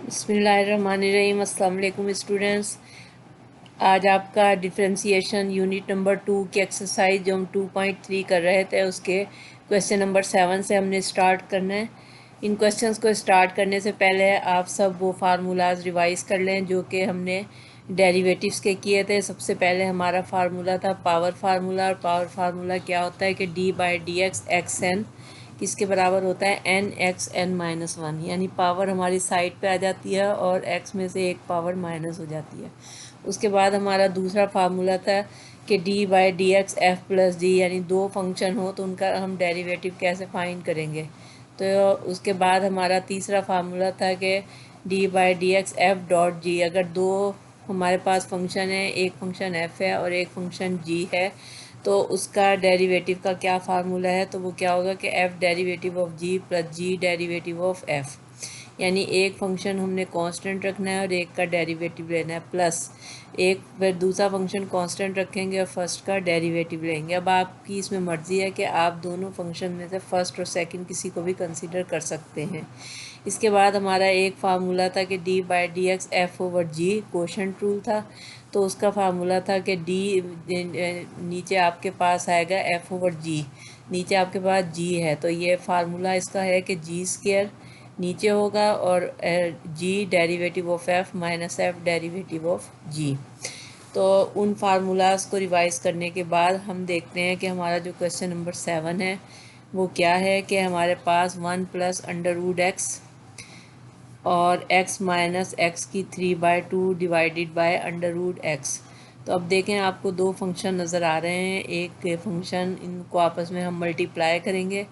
बिस्मिल्लाहिर्रहमानिर्रहीम। अस्सलाम वालेकुम स्टूडेंट्स। आज आपका डिफरेंशिएशन यूनिट नंबर 2 की एक्सरसाइज जो हम 2.3 कर रहे थे उसके क्वेश्चन नंबर 7 से हमने स्टार्ट करना है। इन क्वेश्चंस को स्टार्ट करने से पहले आप सब वो फार्मूलाज रिवाइज कर लें जो कि हमने डेरिवेटिव्स के किए थे। सबसे पहले हमारा फार्मूला था पावर फार्मूला, और पावर फार्मूला क्या होता है कि d/dx xn किसके बराबर होता है n(x(n-1), यानी पावर हमारी साइड पे आ जाती है और x में से एक पावर माइनस हो जाती है। उसके बाद हमारा दूसरा फार्मूला था कि d/dx f प्लस d, यानी दो फंक्शन हो तो उनका हम डेरिवेटिव कैसे फाइंड करेंगे। तो उसके बाद हमारा तीसरा फार्मूला था कि d/dx f डॉट g, अगर दो हमारे पास फंक्शन है, एक फंक्शन f है और एक फंक्शन g है, तो उसका डेरिवेटिव का क्या फार्मूला है। तो वो क्या होगा कि f derivative of g plus g derivative of f, यानी एक फंक्शन हमने कांस्टेंट रखना है और एक का डेरिवेटिव लेना है, प्लस एक फिर दूसरा फंक्शन कांस्टेंट रखेंगे और फर्स्ट का डेरिवेटिव लेंगे। अब आपकी इसमें मर्ज़ी है कि आप दोनों फंक्शन में से फर्स्ट और सेकंड किसी को भी कंसीडर कर सकते हैं। इसके बाद हमारा एक फार्मूला था कि d/dx f/g कोशेंट रूल था। तो उसका फार्मूला था कि नीचे आपके पास आएगा f/g, नीचे आपके पास g है तो ये फार्मूला इसका है कि g² नीचे होगा और g derivative of f minus f derivative of g। तो उन फार्मूलाज को रिवाइज करने के बाद हम देखते हैं कि हमारा जो क्वेश्चन नंबर 7 है वो क्या है कि हमारे पास 1 प्लस अंडर रूट एक्स और x माइनस एक्स की 3/2 divided by under root x. तो अब देखें, आपको दो फंक्शन नज़र आ रहे हैं। एक फंक्शन, इनको आपस में हम मल्टीप्लाई करेंगे।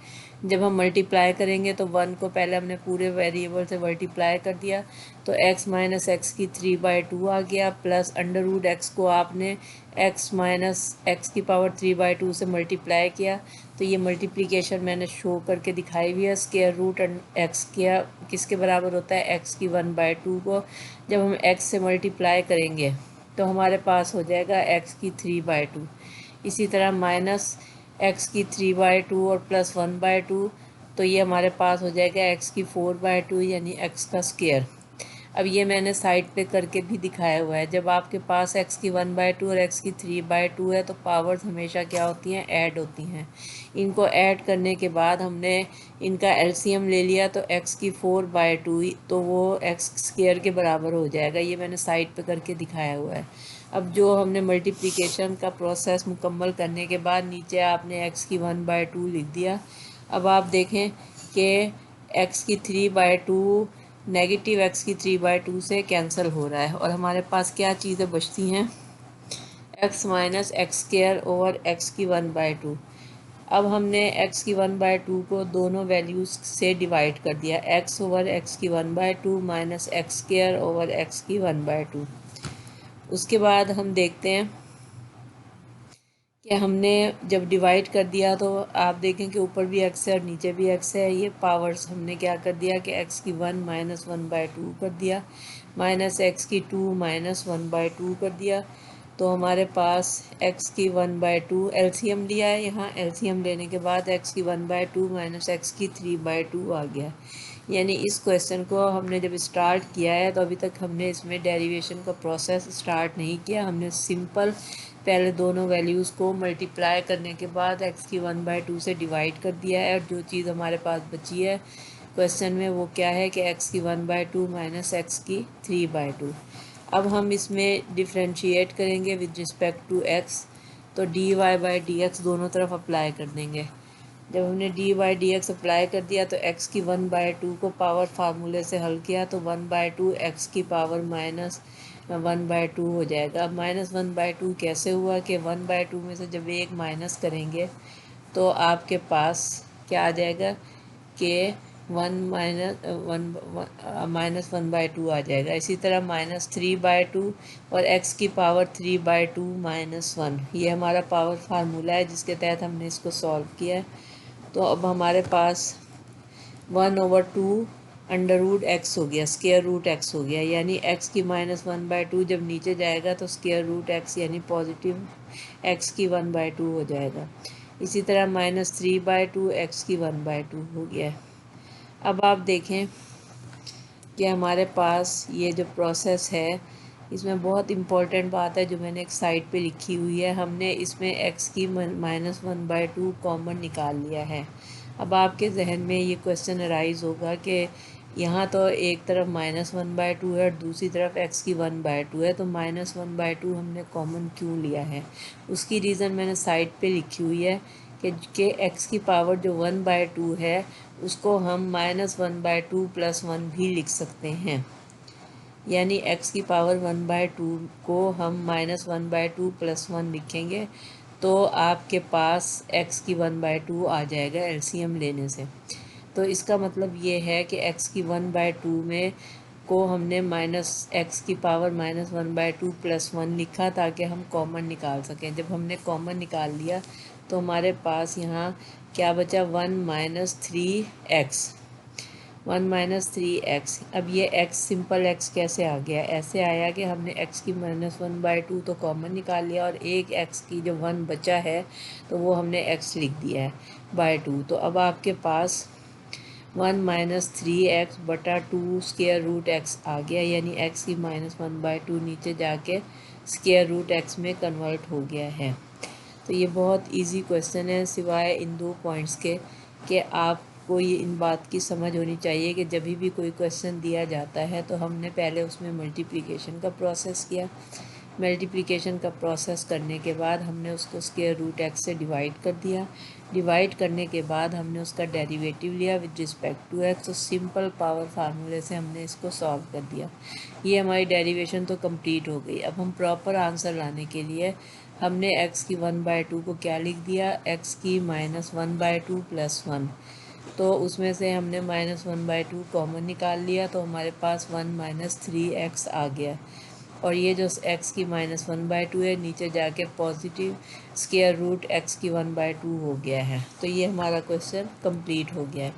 जब हम मल्टीप्लाई करेंगे तो 1 को पहले हमने पूरे वेरिएबल से मल्टीप्लाई कर दिया तो x माइनस एक्स की 3/2 आ गया, प्लस अंडर रूट एक्स को आपने x माइनस एक्स की पावर 3/2 से मल्टीप्लाई किया। तो ये मल्टीप्लिकेशन मैंने शो करके दिखाई हुई है। स्क्वायर रूट एक्स किसके बराबर होता है x की 1/2 को जब हम x से मल्टीप्लाई करेंगे तो हमारे पास हो जाएगा x की 3/2। इसी तरह माइनस एक्स की 3/2 और प्लस 1/2, तो ये हमारे पास हो जाएगा x की 4/2 यानी x का स्क्वायर। अब ये मैंने साइड पे करके भी दिखाया हुआ है। जब आपके पास x की 1/2 और x की 3/2 है तो पावर्स हमेशा क्या होती हैं, ऐड होती हैं। इनको ऐड करने के बाद हमने इनका एलसीएम ले लिया तो x की 4/2 तो वो x स्क्वायर के बराबर हो जाएगा। ये मैंने साइड पे करके दिखाया हुआ है। अब जो हमने मल्टीप्लिकेशन का प्रोसेस मुकम्मल करने के बाद नीचे आपने x की 1/2 लिख दिया। अब आप देखें कि x की 3/2 नेगेटिव x की 3/2 से कैंसिल हो रहा है और हमारे पास क्या चीज़ें बचती हैं, x minus x square over x की 1/2। अब हमने x की 1/2 को दोनों वैल्यूज़ से डिवाइड कर दिया, x ओवर x की 1/2 minus x square over x की 1/2। उसके बाद हम देखते हैं कि हमने जब डिवाइड कर दिया तो आप देखें कि ऊपर भी x है और नीचे भी x है। ये पावर्स हमने क्या कर दिया कि x की 1 माइनस 1/2 कर दिया, माइनस एक्स की 2 माइनस 1/2 कर दिया। तो हमारे पास x की 1/2 एलसीएम लिया है। यहाँ एलसीएम लेने के बाद x की 1/2 माइनस एक्स की 3/2 आ गया। यानी इस क्वेश्चन को हमने जब स्टार्ट किया है तो अभी तक हमने इसमें डेरिवेशन का प्रोसेस स्टार्ट नहीं किया। हमने सिंपल पहले दोनों वैल्यूज़ को मल्टीप्लाई करने के बाद x की 1/2 से डिवाइड कर दिया है और जो चीज़ हमारे पास बची है क्वेश्चन में वो क्या है कि x की 1/2 माइनस एक्स की 3/2। अब हम इसमें डिफ्रेंशिएट करेंगे विद रिस्पेक्ट टू x, तो dy/dx दोनों तरफ अप्लाई कर देंगे। जब हमने dy/dx अप्लाई कर दिया तो x की 1/2 को पावर फार्मूले से हल किया तो 1/2 x की पावर माइनस 1/2 हो जाएगा। अब माइनस 1/2 कैसे हुआ कि 1/2 में से जब एक माइनस करेंगे तो आपके पास क्या आ जाएगा कि 1 - 1/2 आ जाएगा। इसी तरह -3/2 और x की पावर 3/2 -1, ये हमारा पावर फार्मूला है जिसके तहत हमने इसको सॉल्व किया है। तो अब हमारे पास 1/2 अंडर रूट एक्स हो गया, स्क्वायर रूट एक्स हो गया, यानी x की -1/2 जब नीचे जाएगा तो स्क्वायर रूट एक्स यानी पॉजिटिव x की 1/2 हो जाएगा। इसी तरह -3/2 x की 1/2 हो गया है। अब आप देखें कि हमारे पास ये जो प्रोसेस है इसमें बहुत इम्पोर्टेंट बात है जो मैंने एक साइड पे लिखी हुई है। हमने इसमें x की -1/2 कॉमन निकाल लिया है। अब आपके जहन में ये क्वेश्चन अराइज होगा कि यहाँ तो एक तरफ -1/2 है और दूसरी तरफ x की 1/2 है, तो -1/2 हमने कॉमन क्यों लिया है? उसकी रीज़न मैंने साइड पे लिखी हुई है कि x की पावर जो 1/2 है उसको हम -1/2 + 1 भी लिख सकते हैं। यानी x की पावर 1/2 को हम -1/2 + 1 लिखेंगे तो आपके पास x की 1/2 आ जाएगा एलसीएम लेने से। तो इसका मतलब ये है कि x की 1/2 में को हमने -x की पावर -1/2 + 1 लिखा ताकि हम कॉमन निकाल सकें। जब हमने कॉमन निकाल लिया तो हमारे पास यहाँ क्या बचा, 1 - 3x, 1 - 3x। अब ये x सिंपल x कैसे आ गया? ऐसे आया कि हमने x की -1/2 तो कॉमन निकाल लिया और एक x की जो 1 बचा है तो वो हमने x लिख दिया है /2। तो अब आपके पास 1 - 3x बटा 2 स्क्वायर रूट x आ गया, यानी x की -1/2 नीचे जाके स्क्वायर रूट x में कन्वर्ट हो गया है। तो ये बहुत इजी क्वेश्चन है, सिवाय इन 2 पॉइंट्स के कि आपको ये इन बात की समझ होनी चाहिए कि जब भी कोई क्वेश्चन दिया जाता है तो हमने पहले उसमें मल्टीप्लिकेशन का प्रोसेस किया। मल्टीप्लिकेशन का प्रोसेस करने के बाद हमने उसको स्क्वायर रूट x से डिवाइड कर दिया। डिवाइड करने के बाद हमने उसका डेरिवेटिव लिया विद रिस्पेक्ट टू x, तो सिंपल पावर फार्मूले से हमने इसको सॉल्व कर दिया। ये हमारी डेरिवेशन तो कंप्लीट हो गई। अब हम प्रॉपर आंसर लाने के लिए हमने x की 1/2 को क्या लिख दिया, x की -1/2 + 1। तो उसमें से हमने -1/2 कॉमन निकाल लिया तो हमारे पास 1 - 3x आ गया। और ये जो x की -1/2 है नीचे जाके पॉजिटिव स्क्वायर रूट x की 1/2 हो गया है। तो ये हमारा क्वेश्चन कंप्लीट हो गया है।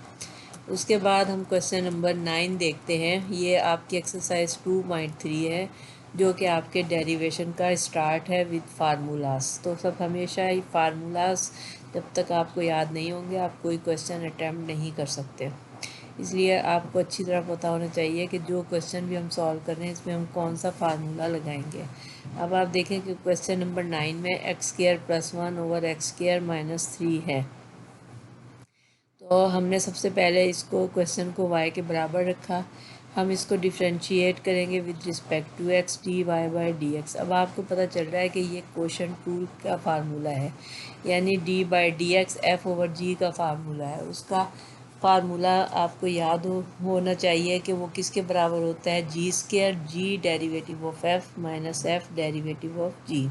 उसके बाद हम क्वेश्चन नंबर 9 देखते हैं। ये आपकी एक्सरसाइज 2.3 है जो कि आपके डेरिवेशन का स्टार्ट है विद फार्मूलाज। तो सब हमेशा ही फार्मूलाज जब तक आपको याद नहीं होंगे आप कोई क्वेश्चन अटैम्प्ट नहीं कर सकते। इसलिए आपको अच्छी तरह पता होना चाहिए कि जो क्वेश्चन भी हम सॉल्व कर रहे हैं इसमें हम कौन सा फार्मूला लगाएंगे। अब आप देखें कि क्वेश्चन नंबर 9 में x² + 1 / x² - 3 है। तो हमने सबसे पहले इसको क्वेश्चन को y के बराबर रखा। हम इसको डिफ्रेंशिएट करेंगे with respect to x dy/dx। अब आपको पता चल रहा है कि ये क्वोशंट टूल का फार्मूला है, यानी d/dx f/g का फार्मूला है। उसका फार्मूला आपको याद होना चाहिए कि वो किसके बराबर होता है, g² g derivative of f - f derivative of g।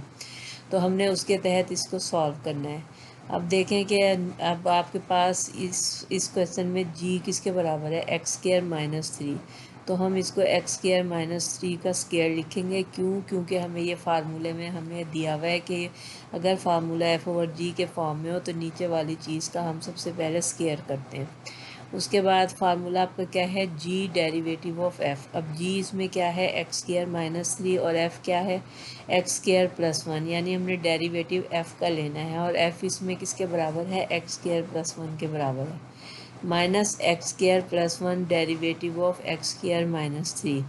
तो हमने उसके तहत इसको सॉल्व करना है। अब देखें कि अब आपके पास इस क्वेश्चन में g किसके बराबर है, x² - 3। तो हम इसको x² - 3 का स्क्वायर लिखेंगे। क्यों? क्योंकि हमें ये फार्मूले में हमें दिया हुआ है कि अगर फार्मूला f/g के फॉर्म में हो तो नीचे वाली चीज़ का हम सबसे पहले स्क्वायर करते हैं। उसके बाद फार्मूला आपका क्या है, g डेरिवेटिव ऑफ f। अब g इसमें क्या है, x² - 3 और f क्या है, x² + 1, यानी हमने डेरिवेटिव f का लेना है और f इसमें किसके बराबर है, x² + 1 के बराबर है। -x² + 1 derivative of x² - 3।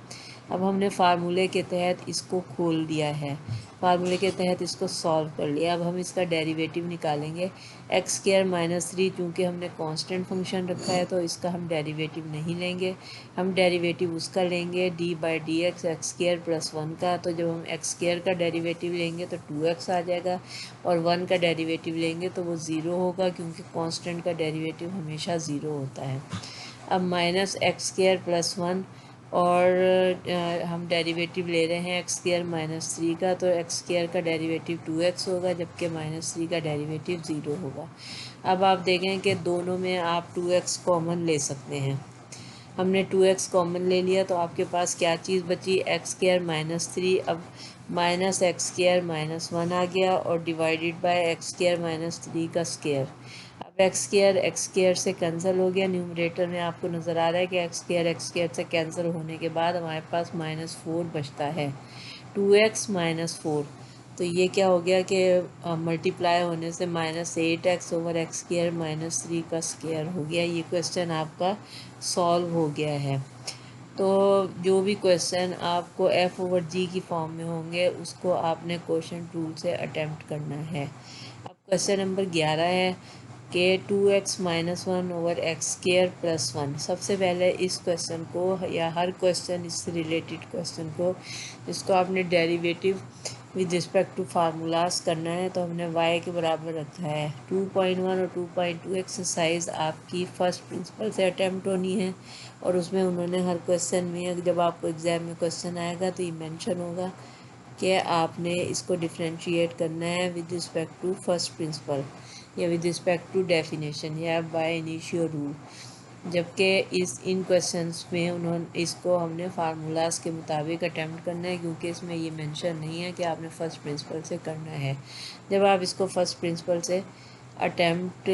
अब हमने फार्मूले के तहत इसको खोल दिया है, फार्मूले के तहत इसको सॉल्व कर लिया। अब हम इसका डेरिवेटिव निकालेंगे। x² - 3 चूँकि हमने कांस्टेंट फंक्शन रखा है तो इसका हम डेरिवेटिव नहीं लेंगे, हम डेरिवेटिव उसका लेंगे d/dx x² + 1 का। तो जब हम x² का डेरिवेटिव लेंगे तो 2x आ जाएगा और 1 का डेरिवेटिव लेंगे तो वो 0 होगा, क्योंकि कांस्टेंट का डेरिवेटिव हमेशा 0 होता है। अब -x² + 1 और हम डेरिवेटिव ले रहे हैं x² - 3 का, तो x² का डेरिवेटिव 2x होगा जबकि -3 का डेरिवेटिव 0 होगा। अब आप देखें कि दोनों में आप 2x कॉमन ले सकते हैं। हमने 2x कॉमन ले लिया तो आपके पास क्या चीज़ बची, x² - 3। अब -x² - 1 आ गया और डिवाइडेड बाय x² - 3 का स्क्वायर। अब x² से कैंसिल हो गया, न्यूमरेटर में आपको नज़र आ रहा है कि x² से कैंसिल होने के बाद हमारे पास -4 बचता है, 2x - 4। तो ये क्या हो गया कि मल्टीप्लाई होने से -8x / x² - 3 का स्क्वायर हो गया। ये क्वेश्चन आपका सॉल्व हो गया है। तो जो भी क्वेश्चन आपको एफ ओवर जी की फॉर्म में होंगे उसको आपने क्वेश्चन टूल से अटेम्प्ट करना है। अब क्वेश्चन नंबर 11 है कि 2x-1 over x square plus 1। सबसे पहले इस क्वेश्चन को या हर क्वेश्चन इससे रिलेटेड क्वेश्चन को जिसको आपने derivative with respect to formulas करना है तो हमने y के बराबर रखा है। 2.1 और 2.2 एक्सरसाइज आपकी फर्स्ट प्रिंसिपल से अटैम्प्ट होनी है और उसमें उन्होंने हर क्वेश्चन में जब आपको एग्ज़ाम में क्वेश्चन आएगा तो ये मेंशन होगा कि आपने इसको डिफ्रेंशिएट करना है with respect to first principle या विद रिस्पेक्ट टू डेफिनेशन या बाय इनिशियो रूल। जबकि इन क्वेश्चंस में उन्होंने इसको हमने फार्मूलाज के मुताबिक अटैम्प्ट करना है क्योंकि इसमें ये मेंशन नहीं है कि आपने फ़र्स्ट प्रिंसिपल से करना है। जब आप इसको फ़र्स्ट प्रिंसिपल से अटैम्प्ट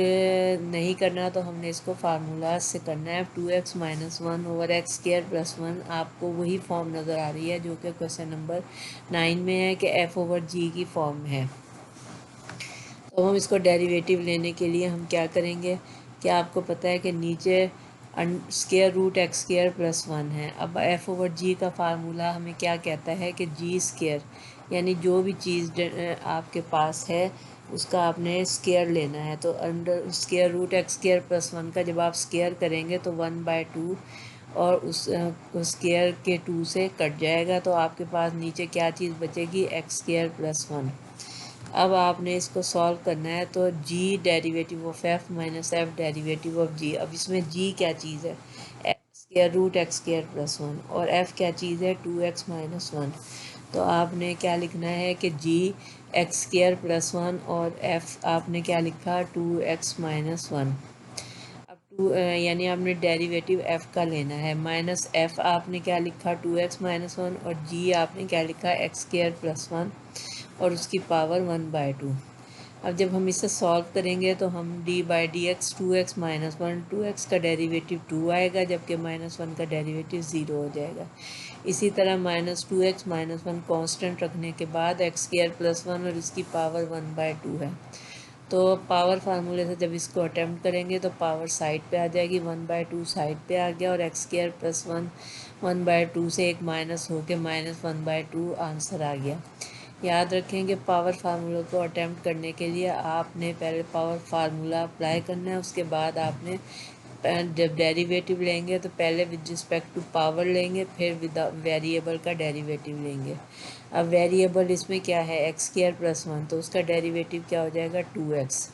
नहीं करना तो हमने इसको फार्मूलाज से करना है। 2x-1 over x square plus 1 आपको वही फॉर्म नज़र आ रही है जो कि क्वेश्चन नंबर 9 में है कि f ओवर g की फॉर्म में है। तो हम इसको डेरिवेटिव लेने के लिए हम क्या करेंगे कि आपको पता है कि नीचे square root x square plus 1 है। अब एफ ओवर जी का फार्मूला हमें क्या कहता है कि जी स्क्वायर यानी जो भी चीज़ आपके पास है उसका आपने स्क्वायर लेना है। तो under square root x square plus 1 का जब आप स्क्वायर करेंगे तो 1/2 और उस स्क्वायर के 2 से कट जाएगा तो आपके पास नीचे क्या चीज़ बचेगी एक्स स्क्वायर प्लस 1। अब आपने इसको सॉल्व करना है तो g derivative of f minus F derivative of g। अब इसमें g क्या चीज़ है square root x square plus 1 और f क्या चीज़ है 2x-1। तो आपने क्या लिखना है कि g एक्स स्क्वायर प्लस 1 और f आपने क्या लिखा 2x-1। अब यानी आपने डेरिवेटिव f का लेना है माइनस f आपने क्या लिखा 2x-1 और g आपने क्या लिखा एक्स स्क्वायर प्लस 1 और उसकी पावर 1/2। अब जब हम इसे सॉल्व करेंगे तो हम d/dx 2x-1 2x का डेरिवेटिव 2 आएगा जबकि -1 का डेरिवेटिव 0 हो जाएगा। इसी तरह -2x-1 कांस्टेंट रखने के बाद एक्स स्क्वायर प्लस 1 और इसकी पावर 1/2 है। तो पावर फार्मूले से जब इसको अटैम्प्ट करेंगे तो पावर साइड पे आ जाएगी 1/2 साइड पे आ गया और एक्स स्क्वायर प्लस 1 1/2 से एक माइनस होके -1/2 आंसर आ गया। याद रखेंगे पावर फार्मूला को अटैम्प्ट करने के लिए आपने पहले पावर फार्मूला अप्लाई करना है उसके बाद आपने जब डेरिवेटिव लेंगे तो पहले विद रिस्पेक्ट टू पावर लेंगे फिर विद वेरिएबल का डेरिवेटिव लेंगे। अब वेरिएबल इसमें क्या है एक्स स्क्वायर प्लस 1 तो उसका डेरिवेटिव क्या हो जाएगा 2x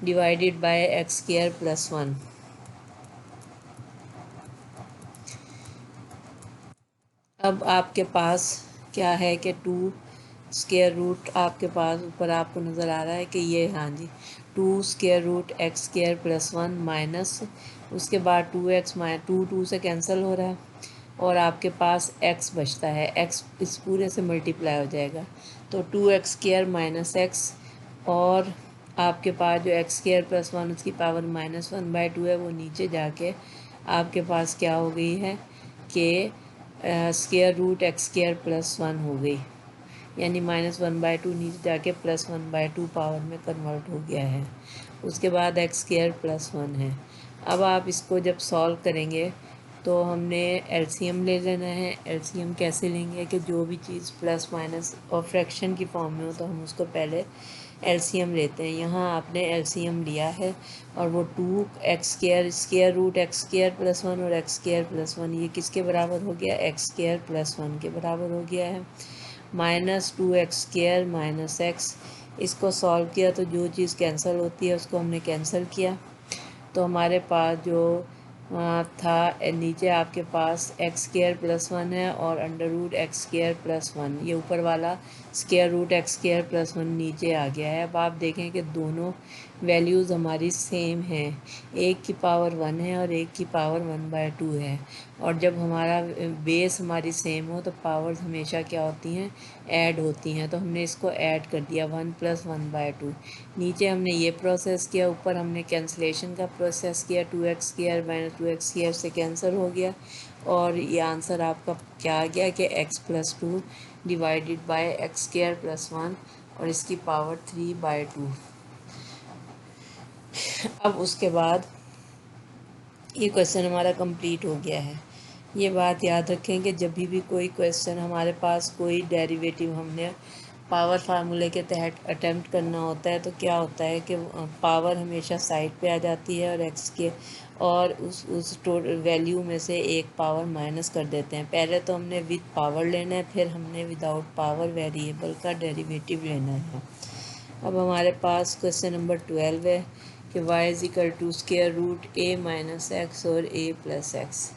divided by x square plus 1। अब आपके पास क्या है कि 2 स्क्वायर रूट आपके पास ऊपर आपको नज़र आ रहा है कि ये हाँ जी 2 square root x square plus 1 minus उसके बाद 2x माइनस 2 से कैंसिल हो रहा है और आपके पास x बचता है। x इस पूरे से मल्टीप्लाई हो जाएगा तो 2x स्क्वायर माइनस एक्स और आपके पास जो एक्स स्क्वायर प्लस 1 उसकी पावर -1/2 है वो नीचे जाके आपके पास क्या हो गई है कि square root x square plus 1 हो गई यानी -1/2 नीचे जाके +1/2 पावर में कन्वर्ट हो गया है। उसके बाद एक्स स्क्वायर प्लस 1 है। अब आप इसको जब सॉल्व करेंगे तो हमने एलसीएम ले लेना है। एलसीएम कैसे लेंगे कि जो भी चीज़ प्लस माइनस और फ्रैक्शन की फॉर्म में हो तो हम उसको पहले एलसीएम लेते हैं। यहाँ आपने एलसीएम लिया है और वो 2x square square root x square plus 1 और एक्स स्क्वायर प्लस 1 ये किसके बराबर हो गया एक्स स्क्वायर प्लस 1 के बराबर हो गया है। -2x स्क्वायर माइनस एक्स इसको सॉल्व किया तो जो चीज़ कैंसिल होती है उसको हमने कैंसिल किया तो हमारे पास जो था नीचे आपके पास एक्स स्क्वायर प्लस 1 है और under root x square plus 1 ये ऊपर वाला square root x square plus 1 नीचे आ गया है। अब आप देखें कि दोनों वैल्यूज़ हमारी सेम हैं, एक की पावर 1 है और एक की पावर 1/2 है और जब हमारा बेस हमारी सेम हो तो पावर्स हमेशा क्या होती हैं ऐड होती हैं। तो हमने इसको ऐड कर दिया 1 + 1/2। नीचे हमने ये प्रोसेस किया ऊपर हमने कैंसलेशन का प्रोसेस किया 2x square minus 2x square से कैंसिल हो गया और ये आंसर आपका क्या आ गया कि x + 2 divided by x square plus 1 और इसकी पावर 3/2। अब उसके बाद ये क्वेश्चन हमारा कंप्लीट हो गया है। ये बात याद रखें कि जब भी कोई क्वेश्चन हमारे पास कोई डेरिवेटिव हमने पावर फार्मूले के तहत अटेम्प्ट करना होता है तो क्या होता है कि पावर हमेशा साइड पे आ जाती है और एक्स के और उस टोटल वैल्यू में से एक पावर माइनस कर देते हैं। पहले तो हमने विद पावर लेना है, फिर हमने विदाउट पावर वेरिएबल का डेरिवेटिव लेना है। अब हमारे पास क्वेश्चन नंबर 12 है कि y is equal to square root a minus x और a प्लस एक्स।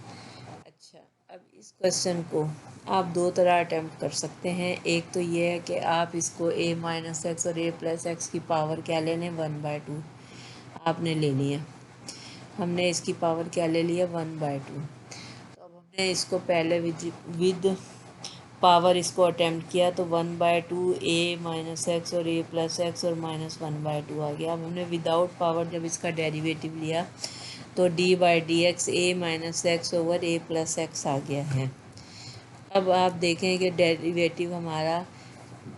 अच्छा, अब इस क्वेश्चन को आप दो तरह अटैम्प्ट कर सकते हैं। एक तो ये है कि आप इसको a माइनस एक्स और a प्लस एक्स की पावर क्या ले लें, 1/2 आपने ले लिया। हमने इसकी पावर क्या ले लिया, 1/2। तो अब हमने इसको पहले विद पावर इसको अटैम्प्ट किया तो 1/2 a माइनस एक्स और a प्लस एक्स और -1/2 आ गया। अब हमने विदाउट पावर जब इसका डेरिवेटिव लिया तो d/dx a minus x over a plus X आ गया है। अब आप देखें कि डेरिवेटिव हमारा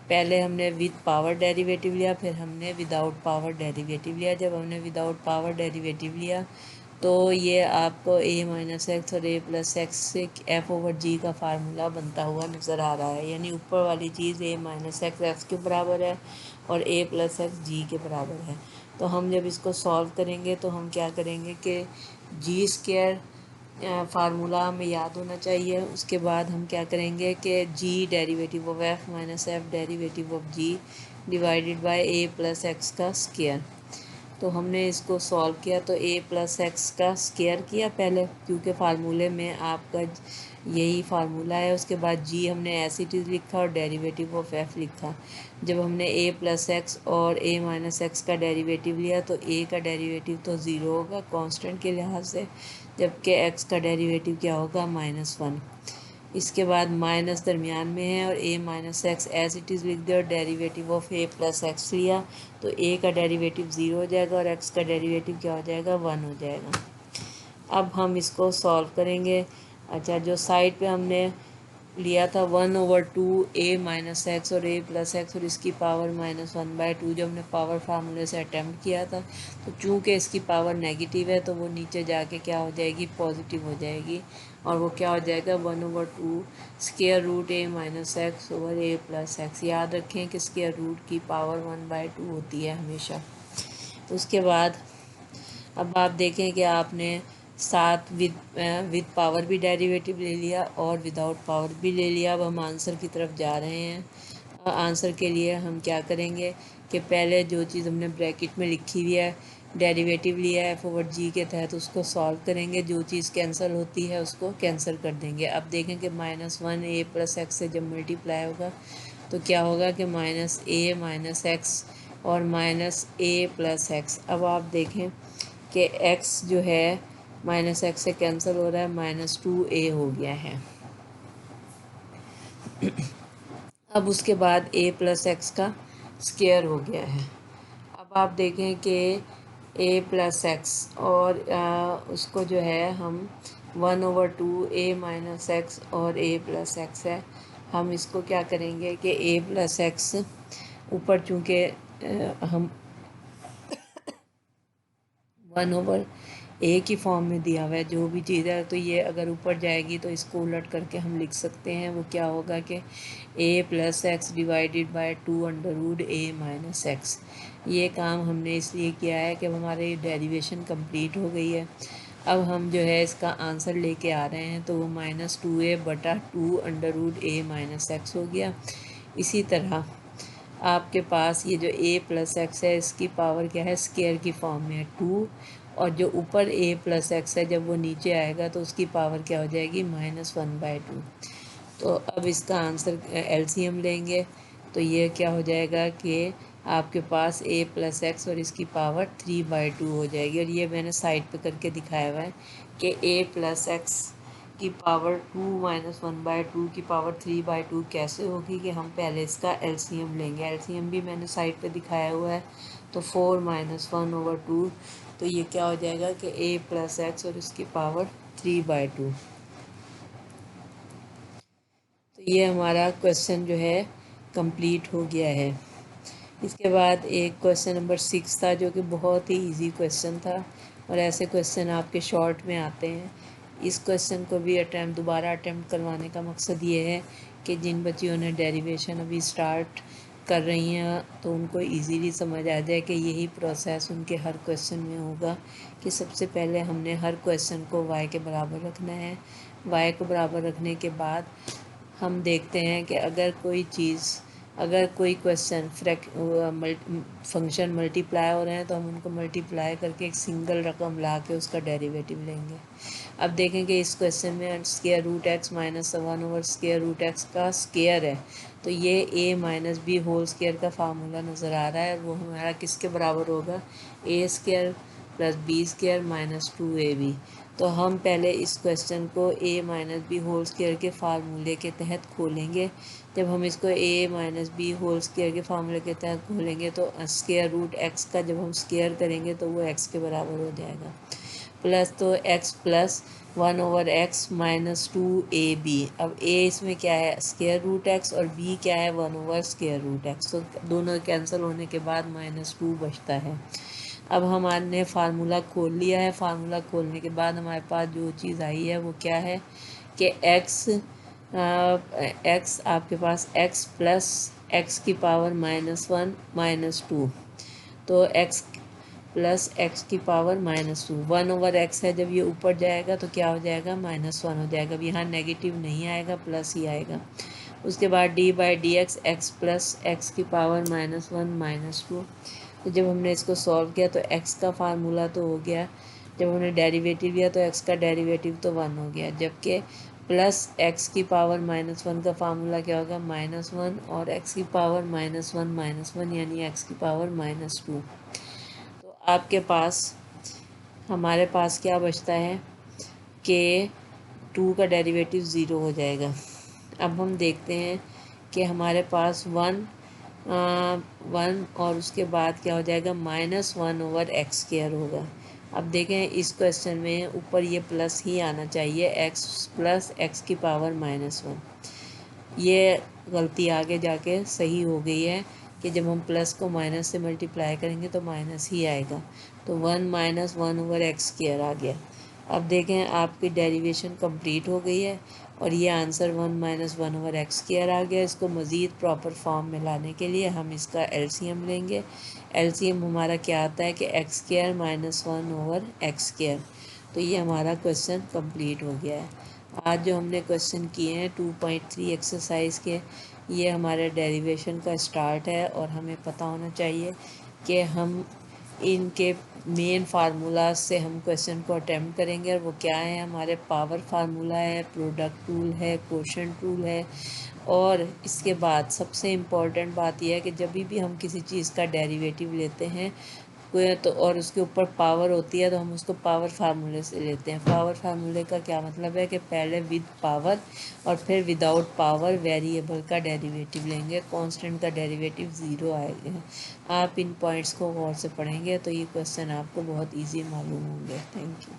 पहले हमने विद पावर डेरिवेटिव लिया, फिर हमने विदाउट पावर डेरिवेटिव लिया। जब हमने विदाउट पावर डेरिवेटिव लिया तो ये आपको a माइनस एक्स और a प्लस एक्स से f/g का फार्मूला बनता हुआ नज़र आ रहा है। यानी ऊपर वाली चीज़ a माइनस एक्स एक्स के बराबर है और a प्लस एक्स जी के बराबर है। तो हम जब इसको सॉल्व करेंगे तो हम क्या करेंगे कि जी स्क्वायर फार्मूला हमें याद होना चाहिए। उसके बाद हम क्या करेंगे कि G derivative of F minus F derivative of G divided by A plus X का स्क्वायर। तो हमने इसको सॉल्व किया तो a प्लस एक्स का स्क्वायर किया पहले, क्योंकि फार्मूले में आपका यही फार्मूला है। उसके बाद g हमने एज इट इज़ लिखा और डेरिवेटिव ऑफ f लिखा। जब हमने a प्लस एक्स और a माइनस एक्स का डेरिवेटिव लिया तो a का डेरिवेटिव तो ज़ीरो होगा कांस्टेंट के लिहाज से, जबकि x का डेरिवेटिव क्या होगा, -1। इसके बाद माइनस दरमियान में है और a minus x as it is लिख दिया और derivative of a plus x लिया तो a का डेरिवेटिव 0 हो जाएगा और x का डेरिवेटिव क्या हो जाएगा, 1 हो जाएगा। अब हम इसको सॉल्व करेंगे। अच्छा, जो साइड पे हमने लिया था 1/2 a माइनस एक्स और a प्लस एक्स और इसकी पावर -1/2, जो हमने पावर फार्मूले से अटैम्प्ट किया था, तो चूँकि इसकी पावर नेगेटिव है तो वो नीचे जाके क्या हो जाएगी, पॉजिटिव हो जाएगी और वो क्या हो जाएगा, 1/2 square root a minus x over a plus x. याद रखें कि स्क्वायर रूट की पावर 1/2 होती है हमेशा। उसके बाद अब आप देखें कि आपने साथ विद पावर भी डेरिवेटिव ले लिया और विदाउट पावर भी ले लिया। अब हम आंसर की तरफ जा रहे हैं। आंसर के लिए हम क्या करेंगे कि पहले जो चीज़ हमने ब्रैकेट में लिखी हुई है, डेरिवेटिव लिया है f/g के तहत, उसको सॉल्व करेंगे। जो चीज़ कैंसिल होती है उसको कैंसिल कर देंगे। अब देखें कि -1 a प्लस एक्स से जब मल्टीप्लाई होगा तो क्या होगा कि -a माइनस एक्स और -a प्लस एक्स। अब आप देखें कि x जो है -x से कैंसिल हो रहा है, -2a हो गया है। अब उसके बाद a प्लस एक्स का स्क्वायर हो गया है। अब आप देखें कि a प्लस एक्स और उसको जो है हम 1/2 a माइनस एक्स और a प्लस एक्स है। हम इसको क्या करेंगे कि a प्लस एक्स ऊपर चूँकि हम 1/a की फॉर्म में दिया हुआ है जो भी चीज़ है, तो ये अगर ऊपर जाएगी तो इसको उलट करके हम लिख सकते हैं। वो क्या होगा कि a plus x divided by 2√a minus x. ये काम हमने इसलिए किया है कि हमारी डेरिवेशन कंप्लीट हो गई है। अब हम जो है इसका आंसर लेके आ रहे हैं तो वो -2a/2√a माइनस एक्स हो गया। इसी तरह आपके पास ये जो a प्लस एक्स है इसकी पावर क्या है, स्क्वायर की फॉर्म में है 2, और जो ऊपर a प्लस एक्स है जब वो नीचे आएगा तो उसकी पावर क्या हो जाएगी, -1/2। तो अब इसका आंसर एलसीएम लेंगे तो ये क्या हो जाएगा कि आपके पास a प्लस एक्स और इसकी पावर 3/2 हो जाएगी। और ये मैंने साइड पे करके दिखाया हुआ है कि a प्लस एक्स की पावर 2 -1/2 की पावर 3/2 कैसे होगी, कि हम पहले इसका एलसीएम लेंगे। एलसीएम भी मैंने साइड पे दिखाया हुआ है। तो 4 -1/2, तो ये क्या हो जाएगा कि a प्लस एक्स और इसकी पावर 3/2। तो ये हमारा क्वेश्चन जो है कंप्लीट हो गया है। इसके बाद एक क्वेश्चन नंबर 6 था जो कि बहुत ही इजी क्वेश्चन था और ऐसे क्वेश्चन आपके शॉर्ट में आते हैं। इस क्वेश्चन को भी दोबारा अटैम्प्ट करवाने का मकसद ये है कि जिन बच्चियों ने डेरिवेशन अभी स्टार्ट कर रही हैं तो उनको इजीली समझ आ जाए कि यही प्रोसेस उनके हर क्वेश्चन में होगा कि सबसे पहले हमने हर क्वेश्चन को y के बराबर रखना है। y को बराबर रखने के बाद हम देखते हैं कि अगर कोई क्वेश्चन फंक्शन मल्टीप्लाई हो रहे हैं तो हम उनको मल्टीप्लाई करके एक सिंगल रकम ला के उसका डेरिवेटिव लेंगे। अब देखेंगे इस क्वेश्चन में square root x minus 1/√x का स्क्वायर है, तो ये a minus b whole square का फार्मूला नज़र आ रहा है। वो हमारा किसके बराबर होगा, a² plus b² minus 2ab। तो हम पहले इस क्वेश्चन को a minus b whole square के फार्मूले के तहत खोलेंगे। जब हम इसको a minus b whole square के फार्मूले के तहत खोलेंगे तो स्क्वायर रूट x का जब हम स्क्वायर करेंगे तो वो x के बराबर हो जाएगा। प्लस तो x plus 1/x minus 2ab। अब a इसमें क्या है, स्क्वायर रूट x, और b क्या है, 1/स्क्वायर रूट x। तो दोनों कैंसिल होने के बाद -2 बचता है। अब हमने फार्मूला खोल लिया है। फार्मूला खोलने के बाद हमारे पास जो चीज़ आई है वो क्या है कि x आपके पास x प्लस x की पावर -1 -2, तो x प्लस x की पावर -2 1/x है। जब ये ऊपर जाएगा तो क्या हो जाएगा, -1 हो जाएगा। अब यहाँ नेगेटिव नहीं आएगा, प्लस ही आएगा। उसके बाद d/dx x प्लस x की पावर -1 -2। तो जब हमने इसको सॉल्व किया तो x का फार्मूला तो हो गया, जब हमने डेरिवेटिव लिया तो x का डेरिवेटिव तो 1 हो गया, जबकि प्लस x की पावर -1 का फार्मूला क्या होगा, -1, और x की पावर -1 यानी x की पावर -2। तो आपके पास हमारे पास क्या बचता है कि 2 का डेरिवेटिव 0 हो जाएगा। अब हम देखते हैं कि हमारे पास 1 और उसके बाद क्या हो जाएगा, -1/x² होगा। अब देखें इस क्वेश्चन में ऊपर ये प्लस ही आना चाहिए, x प्लस x की पावर -1। ये गलती आगे जाके सही हो गई है कि जब हम प्लस को माइनस से मल्टीप्लाई करेंगे तो माइनस ही आएगा, तो 1 - 1/x² आ गया। अब देखें आपकी डेरिवेशन कंप्लीट हो गई है और ये आंसर 1 - 1/x² आ गया। इसको मज़ीद प्रॉपर फॉर्म में लाने के लिए हम इसका एलसीएम लेंगे। एलसीएम हमारा क्या आता है कि x² - 1/x²। तो ये हमारा क्वेश्चन कंप्लीट हो गया है। आज जो हमने क्वेश्चन किए हैं 2.3 एक्सरसाइज के, ये हमारे डेरिवेशन का स्टार्ट है और हमें पता होना चाहिए कि हम इनके मेन फार्मूला से हम क्वेश्चन को अटैम्प्ट करेंगे, और वो क्या है, हमारे पावर फार्मूला है, प्रोडक्ट रूल है, क्वोशंट रूल है। और इसके बाद सबसे इम्पॉर्टेंट बात यह है कि जब भी हम किसी चीज़ का डेरिवेटिव लेते हैं कोई तो और उसके ऊपर पावर होती है तो हम उसको पावर फार्मूले से लेते हैं। पावर फार्मूले का क्या मतलब है कि पहले विद पावर और फिर विदाउट पावर वेरिएबल का डेरिवेटिव लेंगे, कांस्टेंट का डेरिवेटिव 0 आएगा। आप इन पॉइंट्स को गौर से पढ़ेंगे तो ये क्वेश्चन आपको बहुत इजी मालूम होंगे। Thank you.